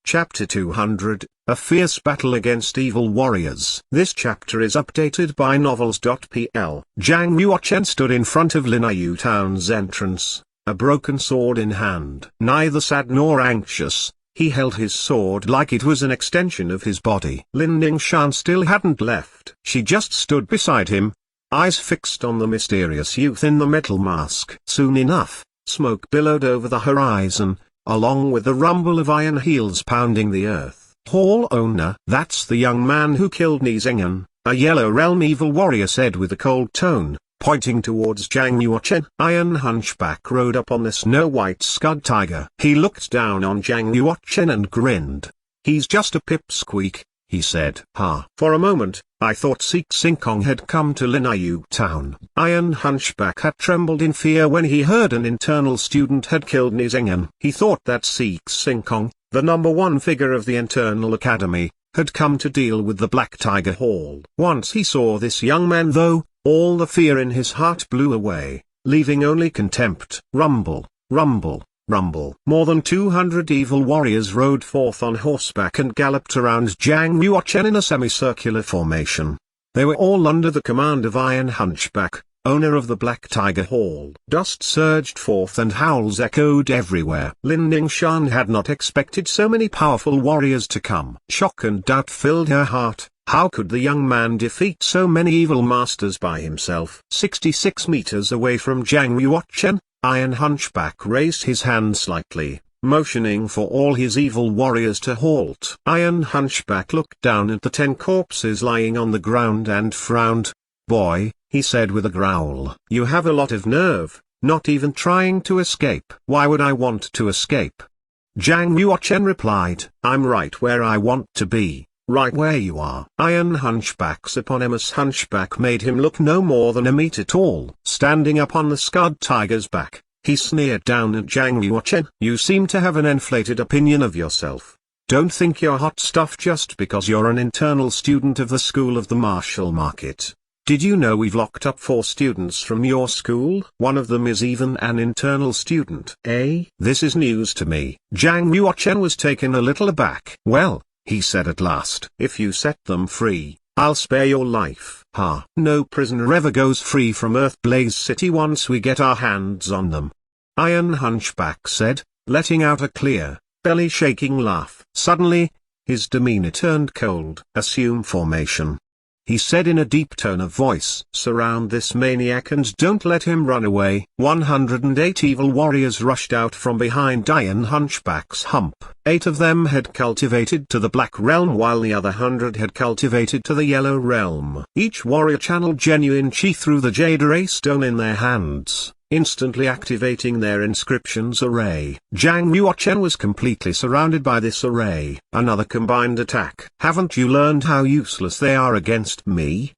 Chapter 200, A Fierce Battle Against Evil Warriors. This chapter is updated by Novels.pl. Zhang Yuochen stood in front of Linayu town's entrance, a broken sword in hand. Neither sad nor anxious, he held his sword like it was an extension of his body. Lin Ningshan still hadn't left. She just stood beside him, eyes fixed on the mysterious youth in the metal mask. Soon enough, smoke billowed over the horizon, along with the rumble of iron heels pounding the earth. Hall owner, that's the young man who killed Ni Zhengan, a Yellow Realm evil warrior said with a cold tone, pointing towards Zhang Yuochen. Iron Hunchback rode up on the snow-white scud tiger. He looked down on Zhang Yuochen and grinned. He's just a pipsqueak, he said. For a moment, I thought Seek Sinkong had come to Linayu town. Iron Hunchback had trembled in fear when he heard an internal student had killed Ni Zhengan. He thought that Seek Sinkong, the #1 figure of the internal academy, had come to deal with the Black Tiger Hall. Once he saw this young man though, all the fear in his heart blew away, leaving only contempt. Rumble, rumble, rumble. More than 200 evil warriors rode forth on horseback and galloped around Zhang Yuochen in a semicircular formation. They were all under the command of Iron Hunchback, owner of the Black Tiger Hall. Dust surged forth and howls echoed everywhere. Lin Ningshan had not expected so many powerful warriors to come. Shock and doubt filled her heart. How could the young man defeat so many evil masters by himself? 66 meters away from Zhang Yuochen, Iron Hunchback raised his hand slightly, motioning for all his evil warriors to halt. Iron Hunchback looked down at the 10 corpses lying on the ground and frowned. Boy, he said with a growl, you have a lot of nerve, not even trying to escape. Why would I want to escape? Zhang Yuochen replied, I'm right where I want to be. Right where you are. Iron Hunchback's eponymous hunchback made him look no more than a meter tall. Standing up on the scud tiger's back, he sneered down at Zhang Yuochen. You seem to have an inflated opinion of yourself. Don't think you're hot stuff just because you're an internal student of the School of the Martial Market. Did you know we've locked up 4 students from your school? One of them is even an internal student. This is news to me. Zhang Yuochen was taken a little aback. Well, he said at last, if you set them free, I'll spare your life. No prisoner ever goes free from Earthblaze City once we get our hands on them. Iron Hunchback said, letting out a clear, belly-shaking laugh. Suddenly, his demeanor turned cold. Assume formation, he said in a deep tone of voice. Surround this maniac and don't let him run away. 108 evil warriors rushed out from behind Iron Hunchback's hump. 8 of them had cultivated to the Black Realm while the other 100 had cultivated to the Yellow Realm. Each warrior channeled genuine chi through the Jade Ray stone in their hands, instantly activating their inscriptions array. Zhang Yuochen was completely surrounded by this array. Another combined attack. Haven't you learned how useless they are against me?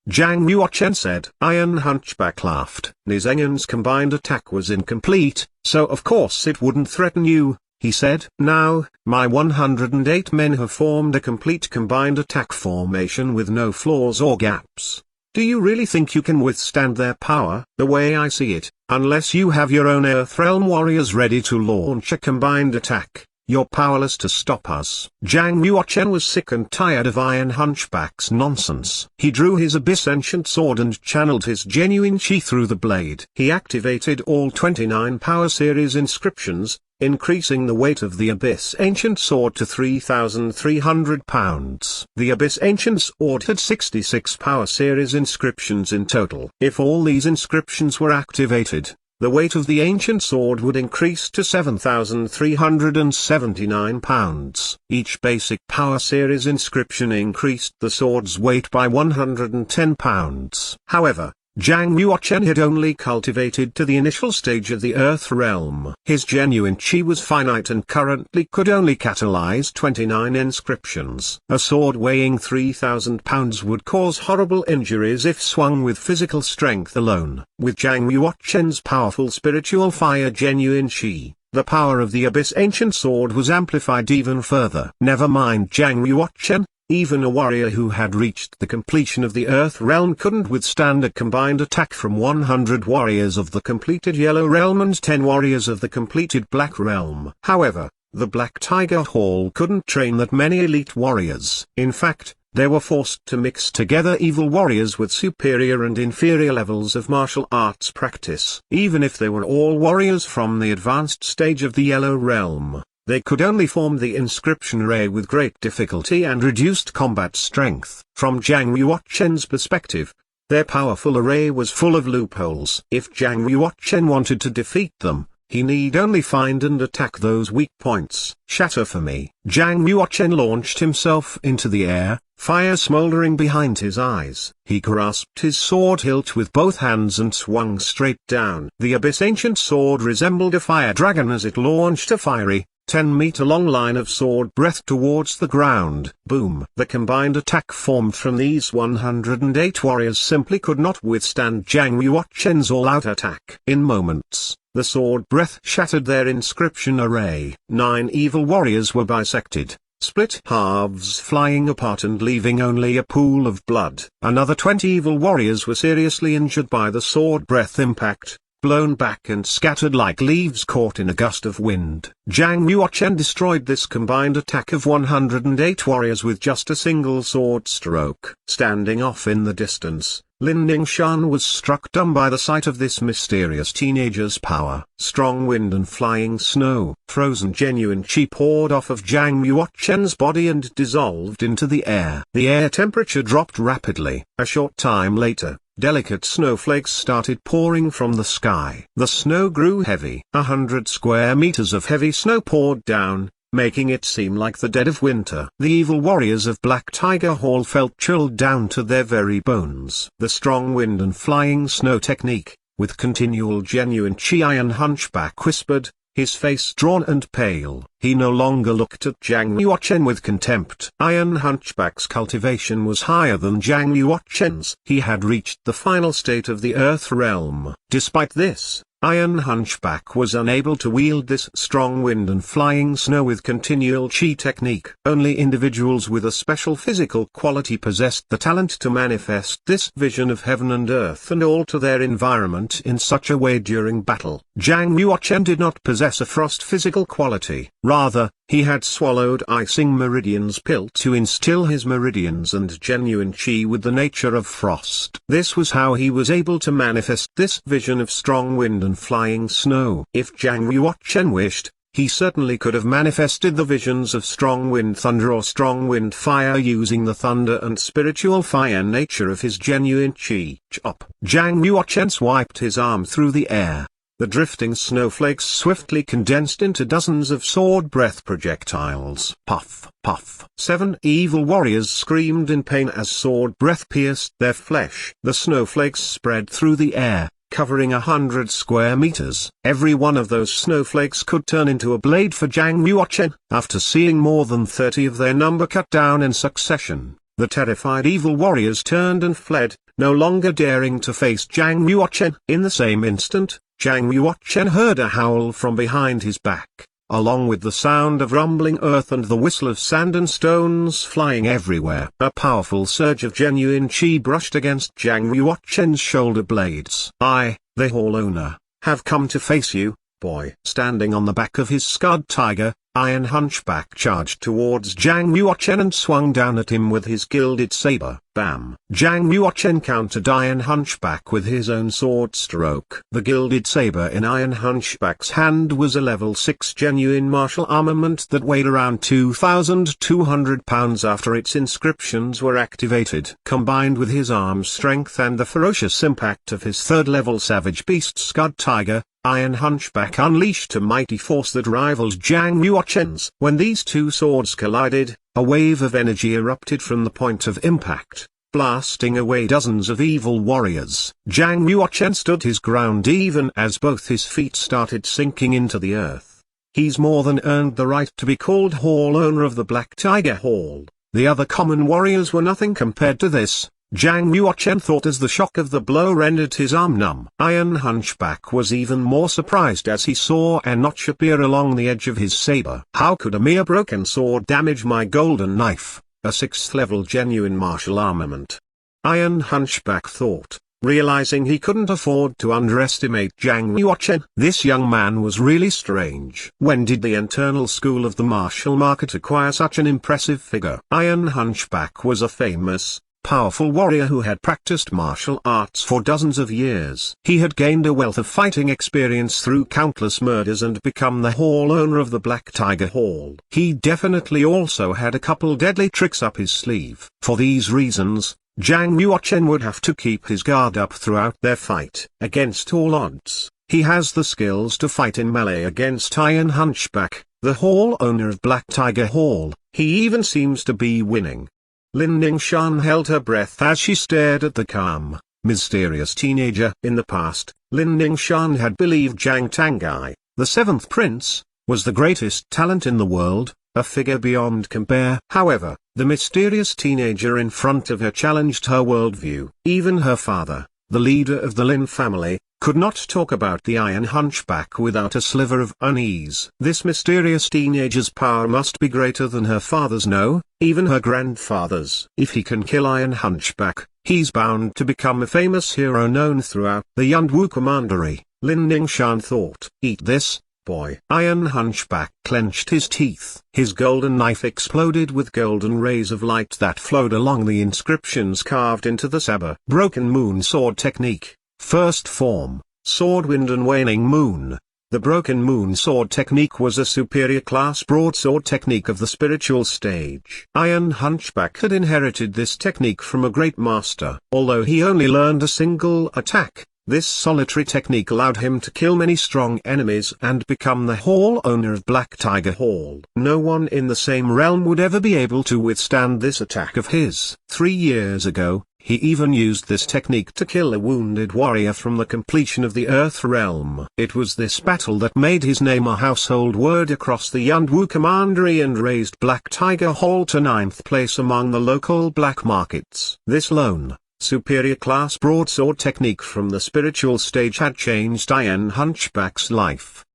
Zhang Yuochen said. Iron Hunchback laughed. Ni Zhengan's combined attack was incomplete, so of course it wouldn't threaten you, he said. Now, my 108 men have formed a complete combined attack formation with no flaws or gaps. Do you really think you can withstand their power? The way I see it, unless you have your own Earthrealm warriors ready to launch a combined attack, you're powerless to stop us. Zhang Yuochen was sick and tired of Iron Hunchback's nonsense. He drew his Abyss Ancient Sword and channeled his genuine chi through the blade. He activated all 29 Power Series inscriptions, increasing the weight of the Abyss Ancient Sword to 3,300 pounds. The Abyss Ancient Sword had 66 Power Series inscriptions in total. If all these inscriptions were activated, the weight of the Ancient Sword would increase to 7,379 pounds. Each basic Power Series inscription increased the sword's weight by 110 pounds. However, Zhang Yuochen had only cultivated to the initial stage of the Earth Realm. His genuine chi was finite and currently could only catalyze 29 inscriptions. A sword weighing 3,000 pounds would cause horrible injuries if swung with physical strength alone. With Zhang Yuochen's powerful spiritual fire genuine chi, the power of the Abyss Ancient Sword was amplified even further. Never mind Zhang Yuochen. Even a warrior who had reached the completion of the Earth Realm couldn't withstand a combined attack from 100 warriors of the completed Yellow Realm and 10 warriors of the completed Black Realm. However, The Black Tiger Hall couldn't train that many elite warriors. In fact, they were forced to mix together evil warriors with superior and inferior levels of martial arts practice. Even if they were all warriors from the advanced stage of the Yellow Realm, they could only form the inscription array with great difficulty and reduced combat strength. From Zhang Yuochen's perspective, their powerful array was full of loopholes. If Zhang Yuochen wanted to defeat them, he need only find and attack those weak points. Shatter for me. Zhang Yuochen launched himself into the air, fire smoldering behind his eyes. He grasped his sword hilt with both hands and swung straight down. The Abyss Ancient Sword resembled a fire dragon as it launched a fiery, 10-meter-long line of sword breath towards the ground. Boom! The combined attack formed from these 108 warriors simply could not withstand Zhang Yuochen's all-out attack. In moments, the sword breath shattered their inscription array. 9 evil warriors were bisected, split halves flying apart and leaving only a pool of blood. Another 20 evil warriors were seriously injured by the sword breath impact, blown back and scattered like leaves caught in a gust of wind. Zhang Yuochen destroyed this combined attack of 108 warriors with just a single sword stroke. Standing off in the distance, Lin Ningshan was struck dumb by the sight of this mysterious teenager's power. Strong wind and flying snow, frozen genuine chi poured off of Zhang Yuochen's body and dissolved into the air. The air temperature dropped rapidly. A short time later, delicate snowflakes started pouring from the sky. The snow grew heavy. 100 square meters of heavy snow poured down, making it seem like the dead of winter. The evil warriors of Black Tiger Hall felt chilled down to their very bones. The strong wind and flying snow technique, with continual genuine chi. Iron Hunchback whispered, his face drawn and pale. He no longer looked at Zhang Yuochen with contempt. Iron Hunchback's cultivation was higher than Zhang Yuochen's. He had reached the final state of the Earth Realm. Despite this, Iron Hunchback was unable to wield this strong wind and flying snow with continual chi technique. Only individuals with a special physical quality possessed the talent to manifest this vision of heaven and earth and alter their environment in such a way during battle. Zhang Yuochen did not possess a frost physical quality. Rather, he had swallowed Icing Meridian's pill to instill his meridians and genuine chi with the nature of frost. This was how he was able to manifest this vision of strong wind and flying snow. If Zhang Yuochen wished, he certainly could have manifested the visions of strong wind thunder or strong wind fire using the thunder and spiritual fire nature of his genuine chi. Chop! Zhang Yuochen swiped his arm through the air. The drifting snowflakes swiftly condensed into dozens of sword breath projectiles. Puff, puff. 7 evil warriors screamed in pain as sword breath pierced their flesh. The snowflakes spread through the air, covering 100 square meters. Every one of those snowflakes could turn into a blade for Zhang Yuochen. After seeing more than 30 of their number cut down in succession, the terrified evil warriors turned and fled, no longer daring to face Zhang Yuochen. In the same instant, Zhang Yuochen heard a howl from behind his back, along with the sound of rumbling earth and the whistle of sand and stones flying everywhere. A powerful surge of genuine chi brushed against Zhang Yuochen's shoulder blades. I, the hall owner, have come to face you, boy. Standing on the back of his scarred tiger, Iron Hunchback charged towards Zhang Yuochen and swung down at him with his gilded saber. Bam! Zhang Yuochen countered Iron Hunchback with his own sword stroke. The gilded saber in Iron Hunchback's hand was a level 6 genuine martial armament that weighed around 2,200 pounds after its inscriptions were activated. Combined with his arm strength and the ferocious impact of his 3rd level Savage Beast Scud Tiger, Iron Hunchback unleashed a mighty force that rivaled Zhang Yuochen's. When these two swords collided, a wave of energy erupted from the point of impact, blasting away dozens of evil warriors. Zhang Yuochen stood his ground even as both his feet started sinking into the earth. He's more than earned the right to be called hall owner of the Black Tiger Hall. The other common warriors were nothing compared to this, Zhang Yuochen thought as the shock of the blow rendered his arm numb. Iron Hunchback was even more surprised as he saw a notch appear along the edge of his saber. How could a mere broken sword damage my golden knife, a 6th level genuine martial armament? Iron Hunchback thought. realizing he couldn't afford to underestimate Zhang Yuochen. This young man was really strange. When did the internal school of the martial market acquire such an impressive figure? Iron Hunchback was a famous, powerful warrior who had practiced martial arts for dozens of years. He had gained a wealth of fighting experience through countless murders and become the hall owner of the Black Tiger Hall. He definitely also had a couple deadly tricks up his sleeve. For these reasons, Zhang Yuochen would have to keep his guard up throughout their fight. Against all odds, he has the skills to fight in melee against Iron Hunchback, the hall owner of Black Tiger Hall. He even seems to be winning. Lin Ningshan held her breath as she stared at the calm, mysterious teenager. In the past, Lin Ningshan had believed Zhang Tangai, the seventh prince, was the greatest talent in the world, a figure beyond compare. However, the mysterious teenager in front of her challenged her worldview. Even her father, the leader of the Lin family, could not talk about the Iron Hunchback without a sliver of unease. This mysterious teenager's power must be greater than her father's, no, even her grandfather's. If he can kill Iron Hunchback, he's bound to become a famous hero known throughout the Yunwu Commandery, Lin Ningshan thought. Eat this, boy. Iron Hunchback clenched his teeth. His golden knife exploded with golden rays of light that flowed along the inscriptions carved into the saber. Broken Moon Sword Technique. First form, Sword Wind and Waning Moon. The Broken Moon Sword Technique was a superior class broadsword technique of the spiritual stage. Iron Hunchback had inherited this technique from a great master. Although he only learned a single attack, this solitary technique allowed him to kill many strong enemies and become the hall owner of Black Tiger Hall. No one in the same realm would ever be able to withstand this attack of his. 3 years ago, he even used this technique to kill a wounded warrior from the completion of the Earth Realm. It was this battle that made his name a household word across the Yunwu Commandery and raised Black Tiger Hall to 9th place among the local black markets. This lone, superior class broadsword technique from the spiritual stage had changed Iron Hunchback's life.